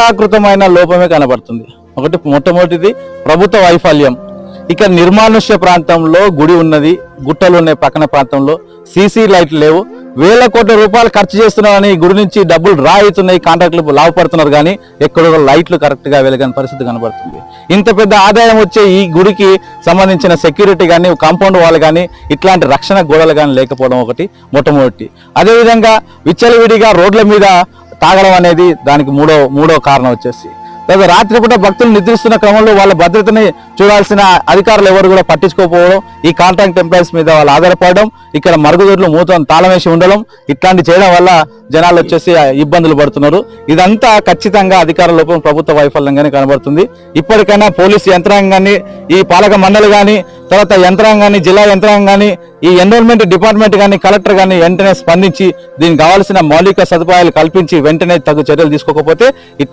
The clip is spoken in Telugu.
రేఖాకృతమైన లోపమే కనబడుతుంది. మొట్టమొదటిది ప్రభుత్వ వైఫల్యం. ఇక్కడ నిర్మానుష్య ప్రాంతంలో గుడి ఉన్నది, గుట్టలు ఉన్నాయి, పక్కన ప్రాంతంలో సీసీ లైట్లు లేవు. వేల కోట్ల రూపాయలు ఖర్చు చేస్తున్నారని గుడి నుంచి డబ్బులు డ్రా అవుతున్నాయి, కాంట్రాక్టులు లాభపడుతున్నారు, కానీ ఎక్కడో లైట్లు కరెక్ట్ గా వెలగని పరిస్థితి కనబడుతుంది. ఇంత పెద్ద ఆదాయం వచ్చే ఈ గుడికి సంబంధించిన సెక్యూరిటీ కానీ, కాంపౌండ్ వాల్ కానీ, ఇట్లాంటి రక్షణ గోడలు కానీ లేకపోవడం ఒకటి మొట్టమొదటి. అదేవిధంగా విచ్చలవిడిగా రోడ్ల మీద తాగడం అనేది దానికి మూడో కారణం వచ్చేసి. లేదా రాత్రిపూట భక్తులు నిద్రిస్తున్న క్రమంలో వాళ్ళ భద్రతని చూడాల్సిన అధికారులు ఎవరు కూడా పట్టించుకోకపోవడం, ఈ కాంట్రాక్ట్ ఎంప్లాయీస్ మీద వాళ్ళు ఆధారపడడం, ఇక్కడ మరుగుదొడ్లు మూతం తాళం వేసి ఉండడం, ఇట్లాంటి చేయడం వల్ల జనాలు వచ్చేసి ఇబ్బందులు పడుతున్నారు. ఇదంతా ఖచ్చితంగా అధికార లోపం, ప్రభుత్వ వైఫల్యంగానే కనబడుతుంది. ఇప్పటికైనా పోలీసు యంత్రాంగాన్ని, ఈ పాలక మండలి కానీ, తర్వాత యంత్రాంగాన్ని, జిల్లా యంత్రాంగాన్ని, ఈ ఎన్విరాన్మెంట్ డిపార్ట్మెంట్ కానీ, కలెక్టర్ కానీ వెంటనే స్పందించి దీనికి కావాల్సిన మౌలిక సదుపాయాలు కల్పించి వెంటనే తగు చర్యలు తీసుకోకపోతే